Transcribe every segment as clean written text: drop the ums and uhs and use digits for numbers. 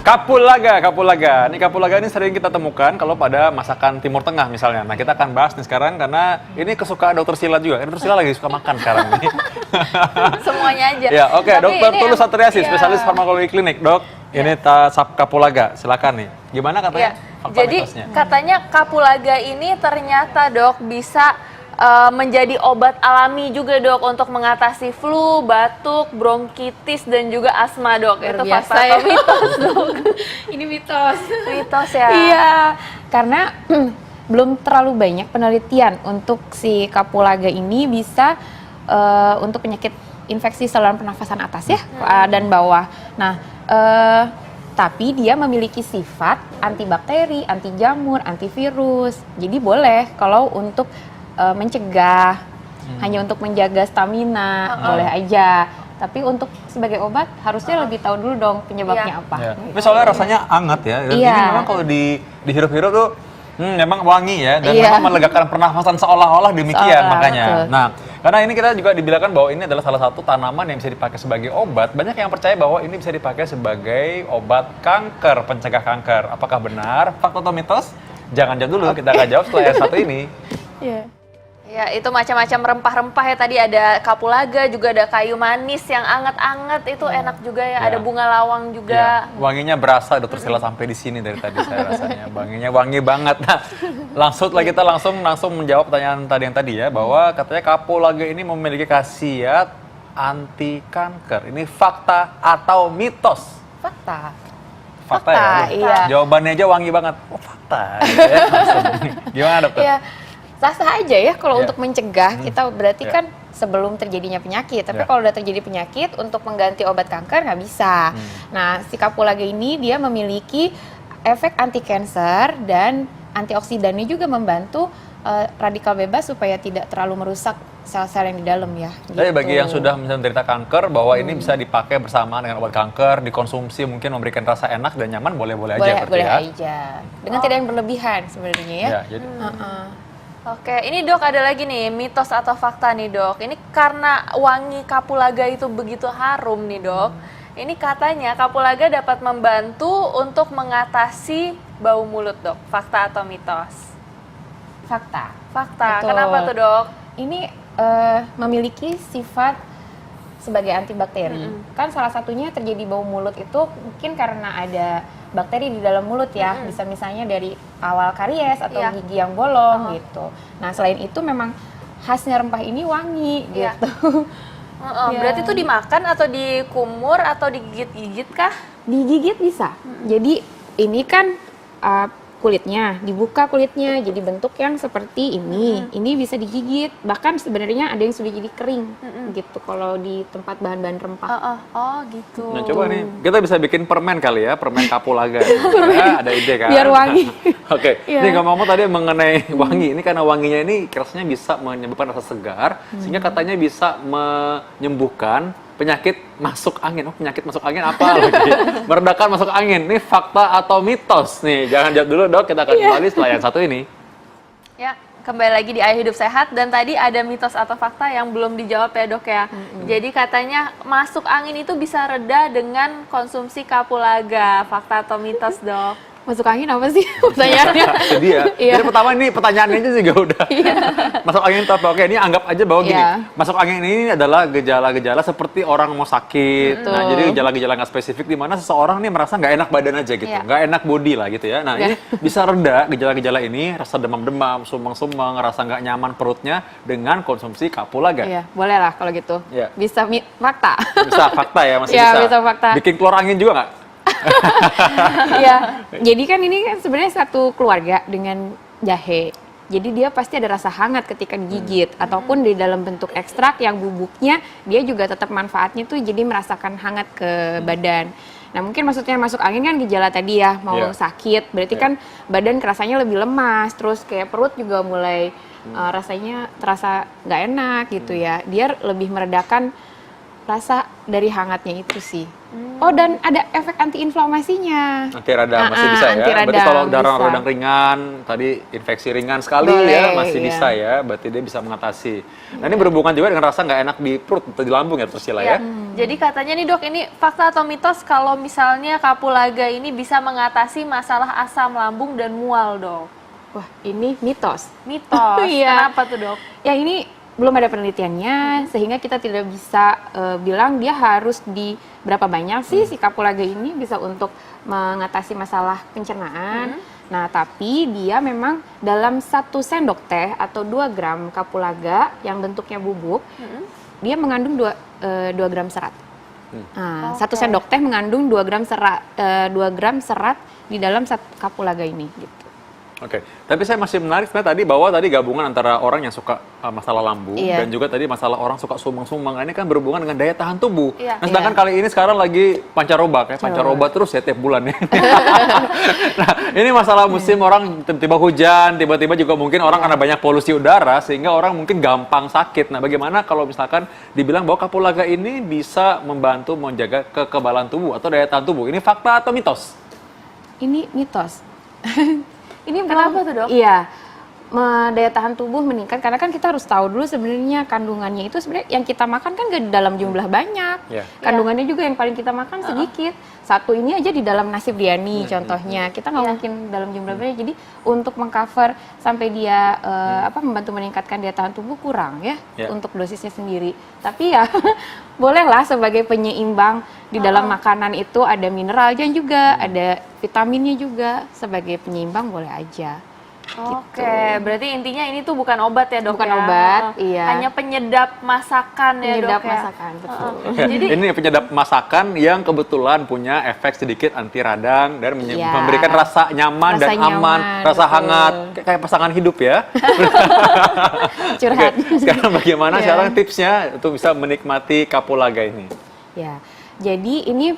Kapulaga, kapulaga. Ini kapulaga ini sering kita temukan kalau pada masakan Timur Tengah misalnya. Nah, kita akan bahas nih sekarang karena ini kesukaan Dokter Sila juga. Dokter Sila lagi suka makan sekarang nih. Semuanya aja. Ya, oke. Tapi Dokter ini Tulus Satriasi, iya. spesialis farmakologi klinik, Dok. Ini sap kapulaga. Silakan nih. Gimana katanya? Fakta Jadi mitosnya? katanya kapulaga ini ternyata Dok bisa menjadi obat alami juga Dok untuk mengatasi flu, batuk, bronkitis dan juga asma Dok. Luar Itu biasa fakta ya. atau mitos Dok? Ini mitos. Mitos ya. Iya, karena belum terlalu banyak penelitian untuk si kapulaga ini bisa untuk penyakit infeksi saluran pernafasan atas ya dan bawah. Nah, tapi dia memiliki sifat antibakteri, anti jamur, antivirus. Jadi boleh kalau untuk mencegah, hanya untuk menjaga stamina, boleh aja. Tapi untuk sebagai obat harusnya lebih tahu dulu dong penyebabnya apa. Ya. Tapi soalnya rasanya anget ya. Dan Iya. ini memang kalau dihirup-hirup tuh memang wangi ya. Dan Iya. memang melegakan pernafasan seolah-olah demikian makanya. Betul. Nah, karena ini kita juga dibilangkan bahwa ini adalah salah satu tanaman yang bisa dipakai sebagai obat. Banyak yang percaya bahwa ini bisa dipakai sebagai obat kanker, pencegah kanker. Apakah benar? Fakta atau mitos? Jangan jawab dulu, kita akan jawab setelah yang satu ini. Iya. Ya, itu macam-macam rempah-rempah ya. Tadi ada kapulaga, juga ada kayu manis yang anget-anget. Itu enak juga ya. Ada bunga lawang juga. Ya, wanginya berasa Dokter Sila sampai di sini dari tadi saya rasanya. Wanginya wangi banget. Nah, kita langsung menjawab pertanyaan yang tadi ya, bahwa katanya kapulaga ini memiliki khasiat anti kanker. Ini fakta atau mitos? Fakta. Fakta ya. iya. Jawabannya aja wangi banget. Oh, fakta gitu ya. Langsung. Gimana, Dokter? Iya. Sah-sah aja ya kalau Iya. untuk mencegah kita berarti Iya. kan sebelum terjadinya penyakit. Tapi Iya. kalau udah terjadi penyakit untuk mengganti obat kanker nggak bisa. Nah, si kapulaga ini dia memiliki efek anti kanker dan antioksidannya juga membantu radikal bebas supaya tidak terlalu merusak sel-sel yang di dalam ya. Tapi gitu. bagi yang sudah misalnya menderita kanker, bahwa ini bisa dipakai bersamaan dengan obat kanker, dikonsumsi mungkin memberikan rasa enak dan nyaman, boleh-boleh aja boleh, berarti boleh ya. aja. Dengan tidak yang berlebihan sebenarnya ya. Ya, jadi Oke, ini Dok ada lagi nih, mitos atau fakta nih Dok. Ini karena wangi kapulaga itu begitu harum nih Dok. Ini katanya kapulaga dapat membantu untuk mengatasi bau mulut Dok. Fakta atau mitos? Fakta. Fakta. Betul. Kenapa tuh Dok? Ini memiliki sifat sebagai antibakteri. Kan salah satunya terjadi bau mulut itu mungkin karena ada bakteri di dalam mulut ya. Bisa misalnya dari awal karies atau Iya. gigi yang bolong gitu. Nah, selain itu memang khasnya rempah ini wangi Iya. gitu. Iya. Berarti itu dimakan atau dikumur atau digigit-gigit kah? Digigit bisa. Jadi ini kan kulitnya, dibuka kulitnya jadi bentuk yang seperti ini. Ini bisa digigit. Bahkan sebenarnya ada yang sudah jadi kering gitu kalau di tempat bahan-bahan rempah. Oh gitu. nah coba nih, kita bisa bikin permen kali ya, permen kapulaga. Ya, ada ide kan? Biar wangi. Oke, Iya. ini ngomong-ngomong tadi mengenai wangi, ini karena wanginya ini rasanya bisa menyebabkan rasa segar, sehingga katanya bisa menyembuhkan penyakit masuk angin. Oh, penyakit masuk angin apa lagi? Meredakan masuk angin. Ini fakta atau mitos nih? Jangan jawab dulu Dok, kita akan kembali setelah yang satu ini. Ya, kembali lagi di Ayo Hidup Sehat dan tadi ada mitos atau fakta yang belum dijawab ya Dok ya. Jadi katanya masuk angin itu bisa reda dengan konsumsi kapulaga. Fakta atau mitos Dok? Masuk angin apa sih pertanyaannya? Itu dia. Iya. Jadi pertama ini pertanyaannya aja juga udah. Masuk angin itu apa? Oke, ini anggap aja bahwa gini. Iya. Masuk angin ini adalah gejala-gejala seperti orang mau sakit. Nah, jadi gejala-gejala nggak spesifik di mana seseorang nih merasa nggak enak badan aja gitu. Iya. Nggak enak body lah gitu ya. Nah, ini bisa reda gejala-gejala ini, rasa demam-demam, sumeng-sumeng, rasa nggak nyaman perutnya dengan konsumsi kapulaga. Iya, boleh lah kalau gitu. Iya. Bisa fakta. Bisa fakta ya, masih Iya, bisa. bisa fakta. Bikin keluar angin juga nggak? Iya. Jadi kan ini kan sebenarnya satu keluarga dengan jahe. Jadi dia pasti ada rasa hangat ketika digigit ataupun di dalam bentuk ekstrak yang bubuknya dia juga tetap manfaatnya tuh jadi merasakan hangat ke badan. Nah, mungkin maksudnya masuk angin kan gejala tadi ya, mau Iya. sakit, berarti Iya. kan badan kerasanya lebih lemas, terus kayak perut juga mulai rasanya terasa nggak enak gitu ya. Dia lebih meredakan rasa dari hangatnya itu sih. Oh, dan ada efek antiinflamasinya. Anti radang masih bisa ya. anti Berarti radang kalau bisa. radang ringan, tadi infeksi ringan sekali Boleh, ya masih iya. bisa ya. Berarti dia bisa mengatasi. Nah ini berhubungan juga dengan rasa nggak enak di perut atau di lambung ya Priscilla ya. Jadi katanya nih dok, ini fakta atau mitos kalau misalnya kapulaga ini bisa mengatasi masalah asam lambung dan mual dok? Wah, ini mitos. Mitos, Iya. kenapa tuh dok? Ya ini belum ada penelitiannya, sehingga kita tidak bisa bilang dia harus di berapa banyak sih si kapulaga ini bisa untuk mengatasi masalah pencernaan. Nah, tapi dia memang dalam 1 sendok teh atau 2 gram kapulaga yang bentuknya bubuk, dia mengandung 2 gram serat. Nah, 1 Oke. sendok teh mengandung 2 gram serat, 2 gram serat di dalam kapulaga ini gitu. Oke, tapi saya masih menarik sebenarnya tadi bahwa tadi gabungan antara orang yang suka masalah lambung Iya. dan juga tadi masalah orang suka sumang-sumang. Nah, ini kan berhubungan dengan daya tahan tubuh. Iya. Nah, sedangkan Iya. kali ini sekarang lagi pancaroba, kayak pancaroba terus ya tiap bulan ya. Nah, ini masalah musim orang tiba-tiba hujan, tiba-tiba juga mungkin orang karena banyak polusi udara sehingga orang mungkin gampang sakit. Nah, bagaimana kalau misalkan dibilang bahwa kapulaga ini bisa membantu menjaga kekebalan tubuh atau daya tahan tubuh? Ini fakta atau mitos? Ini mitos. Ini Kenapa tuh, Dok? Iya, daya tahan tubuh meningkat karena kan kita harus tahu dulu sebenarnya kandungannya itu sebenarnya yang kita makan kan gak dalam jumlah banyak. Iya. Kandungannya juga yang paling kita makan sedikit. Satu ini aja di dalam nasi biryani contohnya. Kita nggak Iya. mungkin dalam jumlah banyak. Jadi untuk mengcover sampai dia membantu meningkatkan daya tahan tubuh kurang ya Iya. untuk dosisnya sendiri. Tapi ya bolehlah sebagai penyeimbang di dalam makanan itu ada mineralnya juga, ada vitaminnya juga sebagai penyeimbang boleh aja. Oke, berarti intinya ini tuh bukan obat ya dok? Bukan ya? obat, iya. Hanya penyedap masakan ya Penyedap dok ya? masakan, betul. Jadi Ini penyedap masakan yang kebetulan punya efek sedikit anti radang dan Iya. memberikan rasa nyaman Rasa dan aman, nyaman, rasa betul. hangat, kayak pasangan hidup ya. Curhat. Oke, sekarang bagaimana Iya. sekarang tipsnya untuk bisa menikmati kapulaga ini? Ya, jadi ini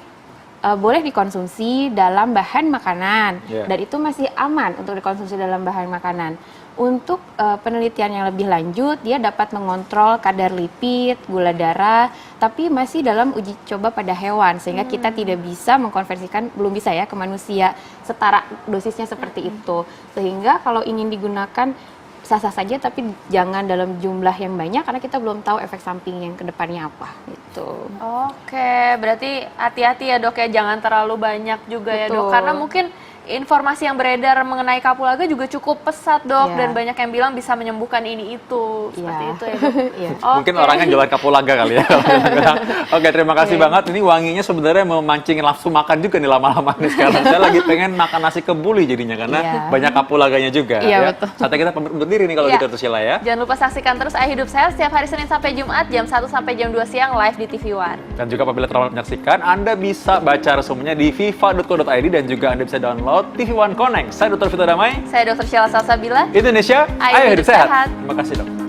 boleh dikonsumsi dalam bahan makanan Iya. dan itu masih aman untuk dikonsumsi dalam bahan makanan. Untuk penelitian yang lebih lanjut, dia dapat mengontrol kadar lipid, gula darah, tapi masih dalam uji coba pada hewan sehingga kita tidak bisa mengkonversikan, belum bisa ya ke manusia setara dosisnya seperti itu. Sehingga kalau ingin digunakan sah-sah saja tapi jangan dalam jumlah yang banyak karena kita belum tahu efek samping yang kedepannya apa gitu. Oke, berarti hati-hati ya dok ya, jangan terlalu banyak juga ya dok. Betul. Karena mungkin informasi yang beredar mengenai kapulaga juga cukup pesat dok, Iya. dan banyak yang bilang bisa menyembuhkan ini itu, seperti Iya. itu ya dok. Iya. Mungkin Oke. orangnya jualan kapulaga kali ya. Oke, terima kasih Iya. banget. Ini wanginya sebenarnya memancing nafsu makan juga nih lama-lama nih sekarang. Saya lagi pengen makan nasi kebuli jadinya karena Iya. banyak kapulaganya juga. Iya, ya. betul. Saatnya kita pamit undur diri nih kalau Iya. gitu Sheila ya. Jangan lupa saksikan terus Ayah Hidup Sehat setiap hari Senin sampai Jumat jam 1 sampai jam 2 siang live di TV One. Dan juga apabila terlambat menyaksikan, Anda bisa baca resumnya di viva.co.id dan juga Anda bisa download TV One Connect. Saya Dr. Vito Damai, Saya Dr. Sheila Salsabila. Indonesia, Ayo ayo hidup hidup sehat. sehat. Terima kasih dok.